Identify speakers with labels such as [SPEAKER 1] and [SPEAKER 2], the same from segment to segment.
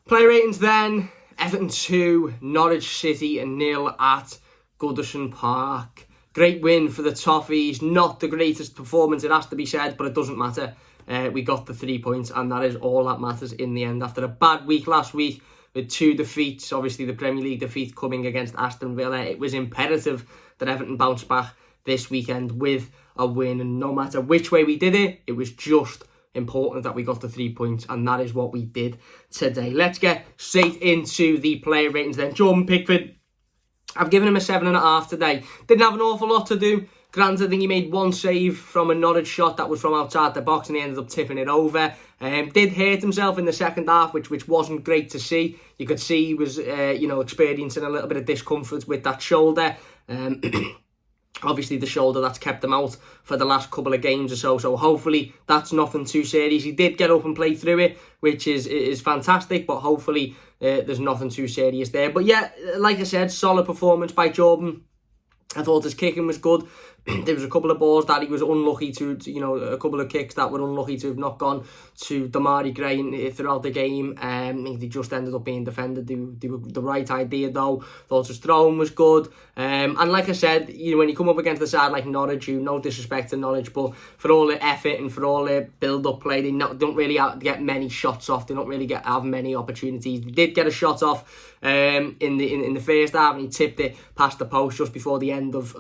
[SPEAKER 1] Player ratings then. Everton 2, Norwich City 0 at Goodison Park. Great win for the Toffees. Not the greatest performance, it has to be said, but it doesn't matter. We got the 3 points, and that is all that matters in the end. After a bad week last week with 2 defeats, obviously the Premier League defeat coming against Aston Villa, it was imperative that Everton bounce back this weekend with a win. And no matter which way we did it, it was just important that we got the 3 points, and that is what we did today. Let's get straight into the player ratings then. Jordan Pickford, I've given him a 7.5 today. Didn't have an awful lot to do. Granted, I think he made one save from a Norwich shot that was from outside the box, and he ended up tipping it over. Did hurt himself in the second half, which wasn't great to see. You could see he was, experiencing a little bit of discomfort with that shoulder. Obviously, the shoulder that's kept him out for the last couple of games or so. So hopefully that's nothing too serious. He did get up and play through it, which is fantastic. But hopefully there's nothing too serious there. But yeah, like I said, solid performance by Jordan. I thought his kicking was good. There was a couple of balls that he was unlucky to, a couple of kicks that were unlucky to have not gone to Damari Gray throughout the game. I think they just ended up being defended. They were the right idea though. Thought his throwing was good. And like I said, when you come up against a side like Norwich, no disrespect to Norwich, but for all the effort and for all the build-up play, they don't really get many shots off. They don't really have many opportunities. They did get a shot off in the first half, and he tipped it past the post just before the end of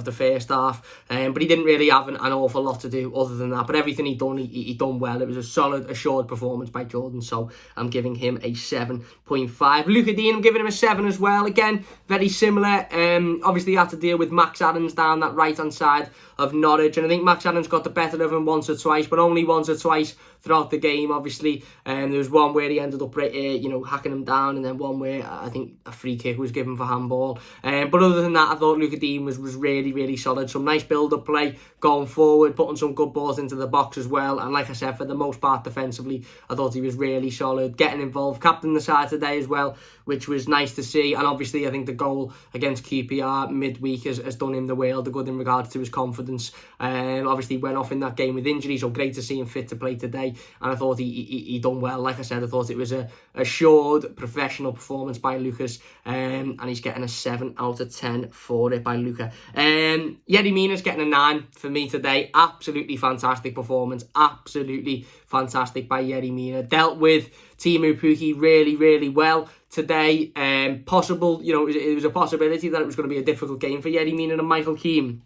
[SPEAKER 1] the first half. But he didn't really have an awful lot to do other than that. But everything he done well. It was a solid, assured performance by Jordan, so I'm giving him a 7.5. Luca Dean, I'm giving him a 7 as well. Again, very similar. Obviously, he had to deal with Max Adams down that right-hand side of Norwich, and I think Max Adams got the better of him once or twice, but only once or twice throughout the game, obviously. There was one where he ended up hacking him down, and then one where I think a free kick was given for handball. But other than that, I thought Luca Dean was really, really solid. Some nice build-up play going forward, putting some good balls into the box as well. And like I said, for the most part, defensively, I thought he was really solid. Getting involved, captain the side today as well, which was nice to see. And obviously, I think the goal against QPR midweek has done him the world of good in regards to his confidence. Obviously, went off in that game with injury, so great to see him fit to play today. And I thought he done well. Like I said, I thought it was a assured professional performance by Lucas, and he's getting a 7 out of 10 for it by Luca. Yerry Mina's getting a 9 for me today. Absolutely fantastic performance. Absolutely fantastic by Yerry Mina. Dealt with Teemu Pukki really, really well today. Possible, it was a possibility that it was going to be a difficult game for Yerry Mina and Michael Keane,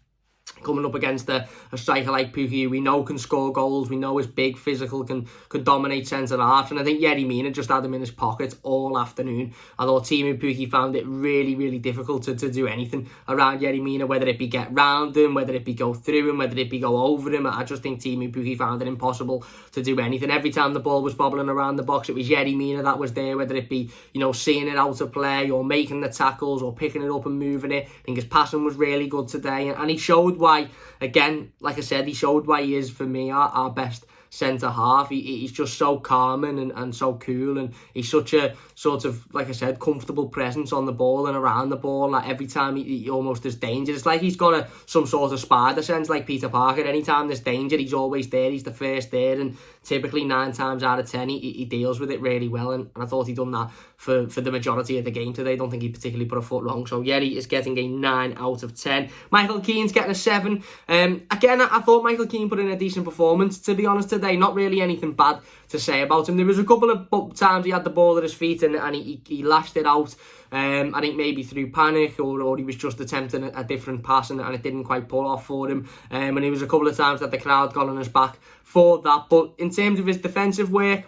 [SPEAKER 1] coming up against a striker like Pukki, who we know can score goals, we know is big, physical, can dominate centre-halves, and I think Yerry Mina just had him in his pocket all afternoon. I thought Teemu Pukki found it really, really difficult to do anything around Yerry Mina, whether it be get round him, whether it be go through him, whether it be go over him. I just think Teemu Pukki found it impossible to do anything. Every time the ball was bobbling around the box, it was Yerry Mina that was there, whether it be, seeing it out of play, or making the tackles, or picking it up and moving it. I think his passing was really good today, and he showed why, again, like I said, he showed why he is, for me, our best centre-half. He's just so calming and so cool, and he's such a sort of, like I said, comfortable presence on the ball and around the ball. Like every time he almost is danger, it's like he's got some sort of spider sense like Peter Parker. Anytime there's danger, he's always there, he's the first there, and typically 9 times out of 10 he deals with it really well, and I thought he done that for the majority of the game today. I don't think he particularly put a foot wrong, so Yerry is getting a 9 out of 10. Michael Keane's getting a 7. Again, I thought Michael Keane put in a decent performance, to be honest, today. Not really anything bad to say about him. There was a couple of times he had the ball at his feet and he lashed it out. I think maybe through panic, or he was just attempting a different pass and it didn't quite pull off for him. And there was a couple of times that the crowd got on his back for that. But in terms of his defensive work,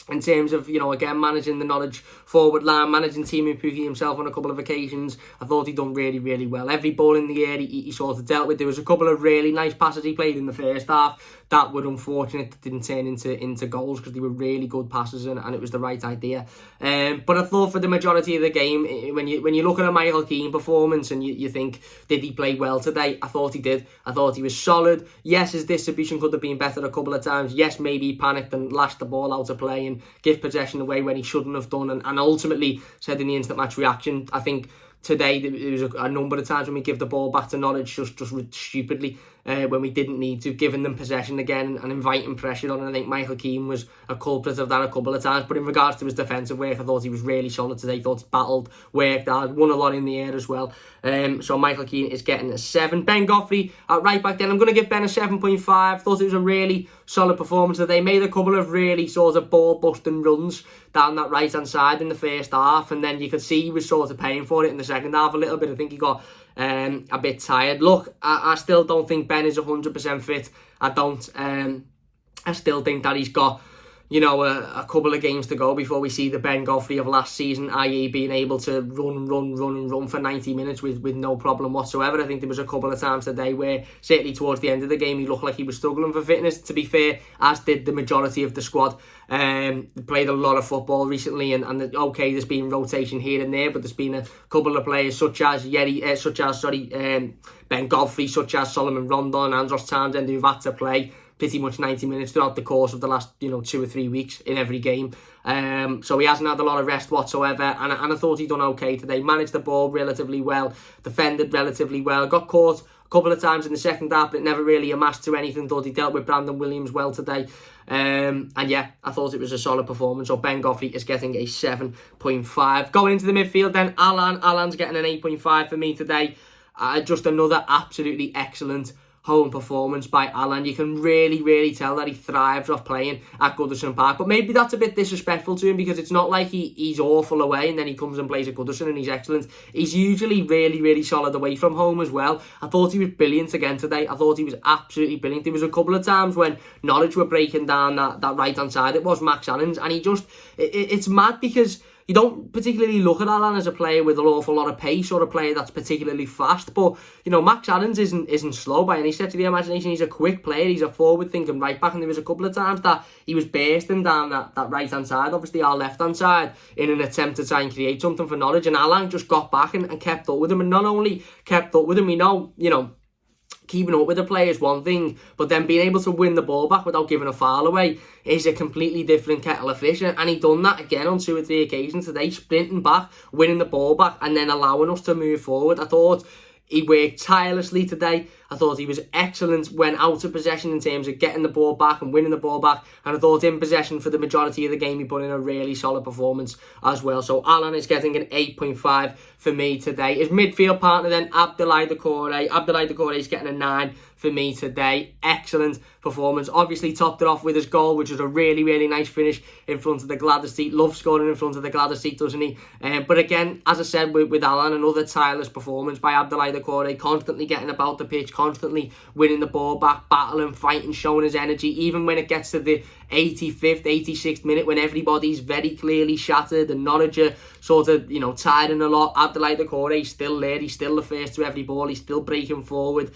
[SPEAKER 1] in terms of, again, managing the Norwich forward line, managing Teemu Pukki himself on a couple of occasions, I thought he done really, really well. Every ball in the air he sort of dealt with. There was a couple of really nice passes he played in the first half that were unfortunate, that didn't turn into goals, because they were really good passes and it was the right idea. But I thought for the majority of the game, when you look at a Michael Keane performance and you think, did he play well today? I thought he did. I thought he was solid. Yes, his distribution could have been better a couple of times. Yes, maybe he panicked and lashed the ball out of play and give possession away when he shouldn't have done, and ultimately said in the instant match reaction, I think today there was a number of times when we give the ball back to Norwich just stupidly. when we didn't need to, giving them possession again and inviting pressure on. And I think Michael Keane was a culprit of that a couple of times. But in regards to his defensive work, I thought he was really solid today. I thought he battled, worked hard, won a lot in the air as well. So Michael Keane is getting a 7. Ben Goffy at right back then, I'm going to give Ben a 7.5. Thought it was a really solid performance today. Made a couple of really sort of ball-busting runs down that right-hand side in the first half, and then you could see he was sort of paying for it in the second half a little bit. I think he got a bit tired. Look, I still don't think Ben is 100% fit. I don't. I still think that he's got, you know, a couple of games to go before we see the Ben Goffy of last season, i.e. being able to run for 90 minutes with no problem whatsoever. I think there was a couple of times today where, certainly towards the end of the game, he looked like he was struggling for fitness, to be fair, as did the majority of the squad. Played a lot of football recently, and okay, there's been rotation here and there, but there's been a couple of players such as Ben Goffy, such as Solomon Rondon, Andros Townsend, who've had to play pretty much 90 minutes throughout the course of the last, 2 or 3 weeks in every game. So he hasn't had a lot of rest whatsoever, and I thought he'd done okay today. Managed the ball relatively well, defended relatively well, got caught a couple of times in the second half, but never really amassed to anything. Thought he dealt with Brandon Williams well today. And yeah, I thought it was a solid performance. So Ben Goffy is getting a 7.5. Going into the midfield then, Allen's getting an 8.5 for me today. Just another absolutely excellent home performance by Alain. You can really tell that he thrives off playing at Goodison Park, but maybe that's a bit disrespectful to him, because it's not like he's awful away and then he comes and plays at Goodison and he's excellent. He's usually really solid away from home as well. I thought he was brilliant again today. I thought he was absolutely brilliant. There was a couple of times when Norwich were breaking down that right hand side. It was Max Allen's, and he just, it's mad because you don't particularly look at Alain as a player with an awful lot of pace or a player that's particularly fast, but Max Allen isn't slow by any stretch of the imagination. He's a quick player. He's a forward-thinking right back, and there was a couple of times that he was bursting down that right-hand side, obviously our left-hand side, in an attempt to try and create something for Norwich, and Alain just got back and kept up with him. And not only kept up with him, we know, keeping up with the play is one thing, but then being able to win the ball back without giving a foul away is a completely different kettle of fish. And he done that again on 2 or 3 occasions today, sprinting back, winning the ball back, and then allowing us to move forward. I thought he worked tirelessly today. I thought he was excellent when out of possession in terms of getting the ball back and winning the ball back. And I thought in possession for the majority of the game, he put in a really solid performance as well. So Alain is getting an 8.5 for me today. His midfield partner then, Abdoulaye Doucouré. Abdoulaye Doucouré is getting a 9 for me today. Excellent performance. Obviously topped it off with his goal, which was a really nice finish in front of the Gladys seat. Loves scoring in front of the Gladys seat, doesn't he? But again, as I said with Alain, another tireless performance by Abdoulaye Doucouré, constantly getting about the pitch, constantly winning the ball back, battling, fighting, showing his energy, even when it gets to the 85th, 86th minute, when everybody's very clearly shattered and Norwich are sort of, tiring a lot. Abdoulaye Doucouré is still there. He's still the first to every ball. He's still breaking forward.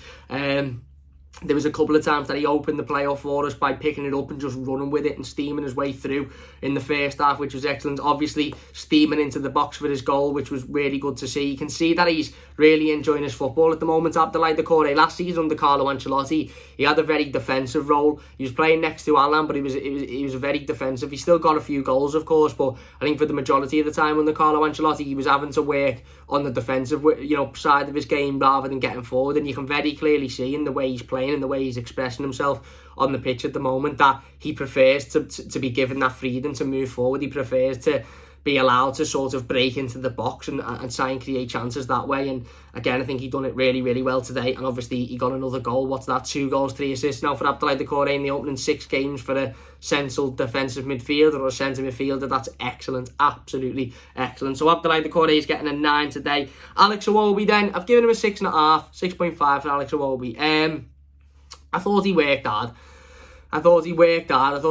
[SPEAKER 1] There was a couple of times that he opened the play off for us by picking it up and just running with it and steaming his way through in the first half, which was excellent. Obviously, steaming into the box for his goal, which was really good to see. You can see that he's really enjoying his football at the moment. Abdoulaye Doucouré, last season under Carlo Ancelotti, he had a very defensive role. He was playing next to Alain, but he was very defensive. He still got a few goals, of course, but I think for the majority of the time under Carlo Ancelotti, he was having to work on the defensive, side of his game rather than getting forward. And you can very clearly see in the way he's playing and the way he's expressing himself on the pitch at the moment that he prefers to be given that freedom to move forward. He prefers to be allowed to sort of break into the box and try and create chances that way. And again, I think he done it really well today. And obviously he got another goal. What's that? 2 goals, 3 assists now for Abdoulaye Doucouré in the opening 6 games for a central defensive midfielder or a centre midfielder. That's excellent. Absolutely excellent. So Abdoulaye Doucouré is getting a 9 today. Alex Iwobi then, I've given him a 6.5, 6.5 for Alex Iwobi. I thought he worked hard. I thought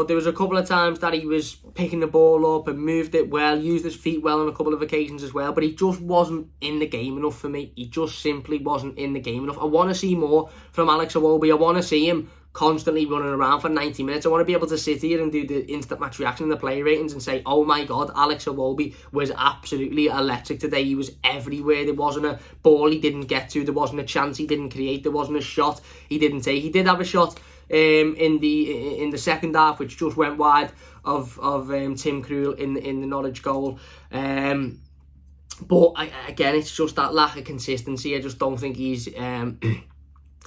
[SPEAKER 1] there was a couple of times that he was picking the ball up and moved it well, used his feet well on a couple of occasions as well, but he just wasn't in the game enough for me. He just simply wasn't in the game enough. I want to see more from Alex Iwobi. I want to see him constantly running around for 90 minutes. I want to be able to sit here and do the instant match reaction and the play ratings and say, oh my God, Alex Iwobi was absolutely electric today. He was everywhere. There wasn't a ball he didn't get to. There wasn't a chance he didn't create. There wasn't a shot he didn't take. He did have a shot in the second half, which just went wide of Tim Krul in the Norwich goal. But again, it's just that lack of consistency. I just don't think he's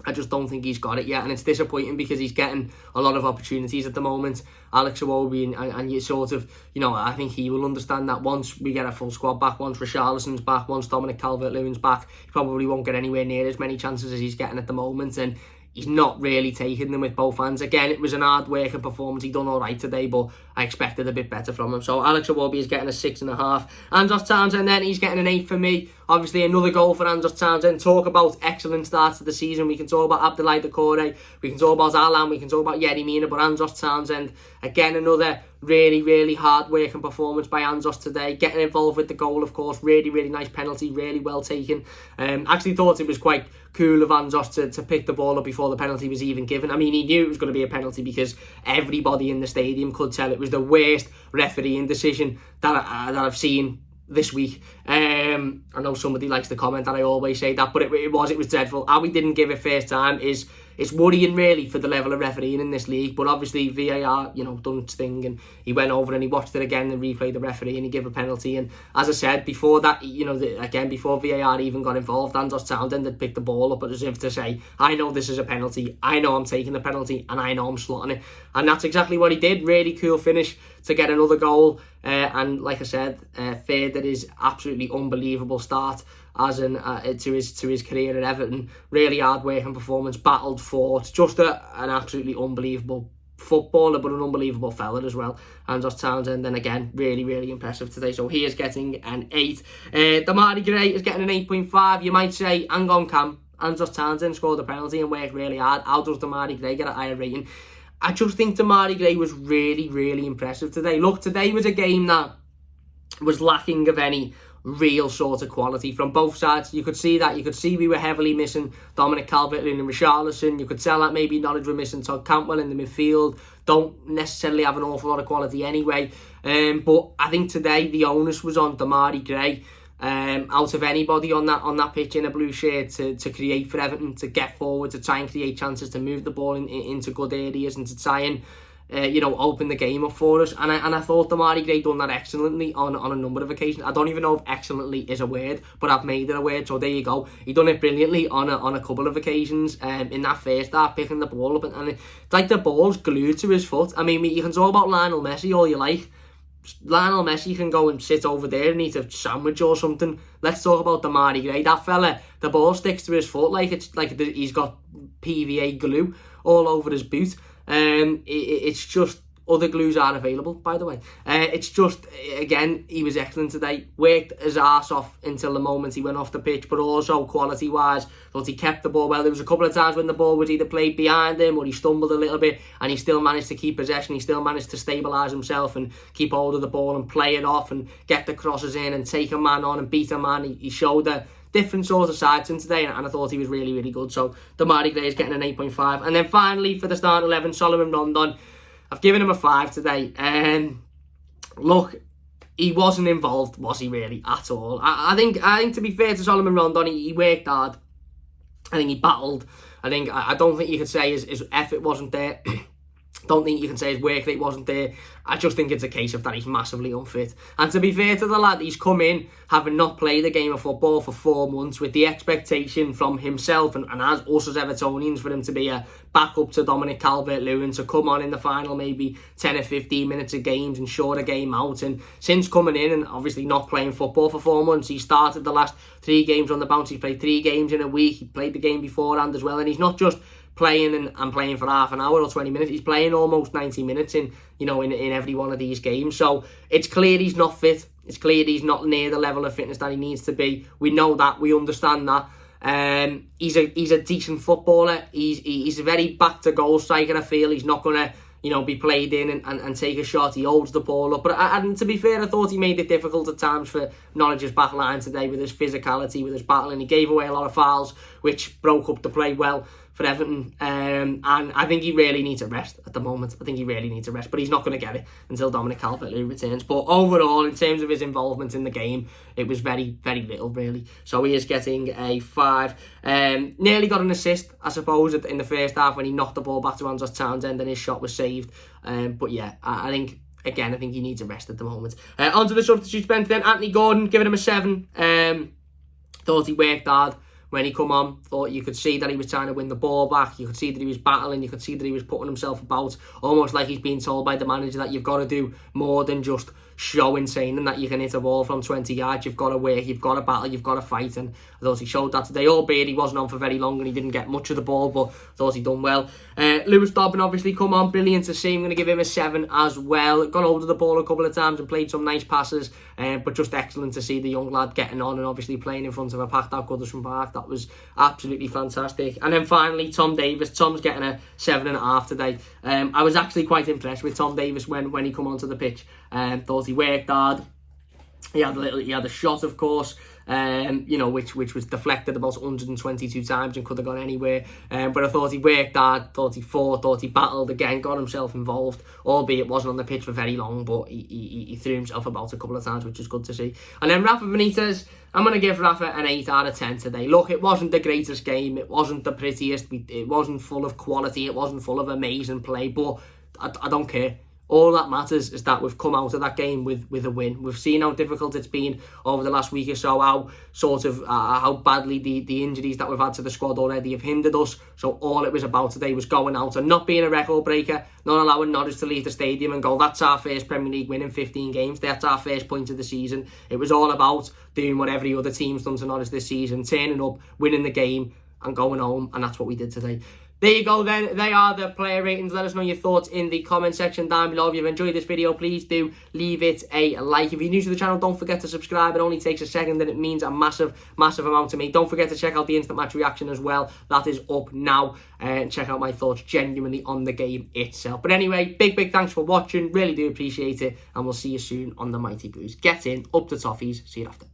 [SPEAKER 1] I just don't think he's got it yet, and it's disappointing because he's getting a lot of opportunities at the moment. Alex Iwobi, and you sort of, I think he will understand that once we get a full squad back, once Richarlison's back, once Dominic Calvert-Lewin's back, he probably won't get anywhere near as many chances as he's getting at the moment, and he's not really taking them with both hands. Again, it was an hard working performance. He done all right today, but I expected a bit better from him. So Alex Iwobi is getting a 6.5. Andros Townsend then, he's getting an 8 for me. Obviously, another goal for Andros Townsend. Talk about excellent starts to the season. We can talk about Abdoulaye Doucouré. We can talk about Alain. We can talk about Yerry Mina. But Andros Townsend, again, another really, really hard working performance by Andros today. Getting involved with the goal, of course. Really, really nice penalty. Really well taken. Actually thought it was quite cool of Andros to pick the ball up before the penalty was even given. I mean, he knew it was going to be a penalty because everybody in the stadium could tell it was the worst refereeing decision that I've seen this week. I know somebody likes to comment that I always say that, but it was dreadful. How we didn't give it first time is worrying really for the level of refereeing in this league. But obviously VAR, done its thing, and he went over and he watched it again and replayed the referee and he gave a penalty. And as I said before that, again before VAR even got involved, Andros Townsend had picked the ball up as if to say, I know this is a penalty, I know I'm taking the penalty, and I know I'm slotting it. And that's exactly what he did. Really cool finish to get another goal. And like I said, third, that is absolutely unbelievable start as to his career at Everton. Really hard working performance, battled, fought, just an absolutely unbelievable footballer, but an unbelievable fella as well. Andros Townsend, then again, really, really impressive today. So he is getting an 8. Damari Gray is getting an 8.5. You might say, hang on, Cam, Andros Townsend scored the penalty and worked really hard. How does Damari Gray get a higher rating? I just think Damari Gray was really, really impressive today. Look, today was a game that was lacking of any real sort of quality from both sides. You could see that. You could see we were heavily missing Dominic Calvert-Lewin and Richarlison. You could tell that maybe Norwich were missing Todd Cantwell in the midfield. Don't necessarily have an awful lot of quality anyway. But I think today the onus was on Damari Gray. Out of anybody on that pitch in a blue shirt to create for Everton, to get forward, to try and create chances, to move the ball into good areas, and to try and open the game up for us. And I thought Damari Gray done that excellently on a number of occasions. I don't even know if excellently is a word, but I've made it a word, so there you go. He done it brilliantly on a couple of occasions in that first half, picking the ball up, and it's like the ball's glued to his foot. I mean, you can talk about Lionel Messi all you like. Lionel Messi can go and sit over there and eat a sandwich or something. Let's talk about Damari Gray. That fella, the ball sticks to his foot like he's got PVA glue all over his boot. It's just, other glues are available, by the way. It's just, again, he was excellent today. Worked his arse off until the moment he went off the pitch, but also quality-wise, thought he kept the ball well. There was a couple of times when the ball was either played behind him or he stumbled a little bit, and he still managed to keep possession. He still managed to stabilise himself and keep hold of the ball and play it off and get the crosses in and take a man on and beat a man. He showed a different sort of side to him today, and I thought he was really, really good. So Damari Gray is getting an 8.5. And then finally, for the starting 11, Solomon Rondon. I've given him a 5 today. Look, he wasn't involved, was he really, at all? I think to be fair to Solomon Rondon, he worked hard. I think he battled. I don't think you could say his effort wasn't there. Don't think you can say his work rate wasn't there. I just think it's a case of that he's massively unfit. And to be fair to the lad, he's come in having not played a game of football for 4 months, with the expectation from himself and as us as Evertonians for him to be a backup to Dominic Calvert-Lewin, to come on in the final maybe 10 or 15 minutes of games and short a game out. And since coming in and obviously not playing football for 4 months, he started the last 3 games on the bounce. He played 3 games in a week. He played the game beforehand as well. And he's not just playing and playing for half an hour or 20 minutes. He's playing almost 90 minutes in every one of these games. So it's clear he's not fit. It's clear he's not near the level of fitness that he needs to be. We know that. We understand that. He's a decent footballer. He's a very back to goal striker. I feel he's not gonna be played in and take a shot. He holds the ball up. But and to be fair, I thought he made it difficult at times for Norwich's back line today with his physicality, with his battling. He gave away a lot of fouls, which broke up the play well for Everton. And I think he really needs a rest at the moment. I think he really needs a rest, but he's not going to get it until Dominic Calvert-Lewin returns. But overall, in terms of his involvement in the game, it was very, very little, really. So he is getting a 5. Nearly got an assist, I suppose, in the first half when he knocked the ball back to Andros Townsend and his shot was saved. But yeah, I think he needs a rest at the moment. On to the substitutes bench then. Anthony Gordon, giving him a 7. Thought he worked hard. when he come on. Thought you could see that he was trying to win the ball back. You could see that he was battling. You could see that he was putting himself about, almost like he's being told by the manager that you've got to do more than just show insane and that you can hit a ball from 20 yards. You've got to work, you've got to battle, you've got to fight, and I thought he showed that today, albeit he wasn't on for very long and he didn't get much of the ball, but I thought he done well. Lewis Dobbin obviously come on, brilliant to see. I'm going to give him a 7 as well. Got hold of the ball a couple of times and played some nice passes, but just excellent to see the young lad getting on and obviously playing in front of a packed out Goodison Park. That was absolutely fantastic. And then finally, Tom Davies. Tom's getting a 7.5 today. I was actually quite impressed with Tom Davies when he come onto the pitch. Thought he worked hard. He had a shot, of course, which was deflected about 122 times and could have gone anywhere. But I thought he worked hard, thought he fought, thought he battled again, got himself involved, albeit wasn't on the pitch for very long, but he threw himself about a couple of times, which was good to see. And then Rafa Benitez, I'm going to give Rafa an 8 out of 10 today. Look, it wasn't the greatest game, it wasn't the prettiest, it wasn't full of quality, it wasn't full of amazing play, but I don't care. All that matters is that we've come out of that game with a win. We've seen how difficult it's been over the last week or so, how badly the injuries that we've had to the squad already have hindered us. So all it was about today was going out and not being a record breaker, not allowing Norwich to leave the stadium and go, that's our first Premier League win in 15 games, that's our first point of the season. It was all about doing what every other team's done to Norwich this season, turning up, winning the game and going home, and that's what we did today. There you go then, they are the player ratings. Let us know your thoughts in the comment section down below. If you've enjoyed this video, please do leave it a like. If you're new to the channel, don't forget to subscribe. It only takes a second and it means a massive amount to me. Don't forget to check out the instant match reaction as well. That is up now. And check out my thoughts genuinely on the game itself. But anyway, big thanks for watching. Really do appreciate it. And we'll see you soon on the Mighty Blues. Get in, up to toffees. See you after.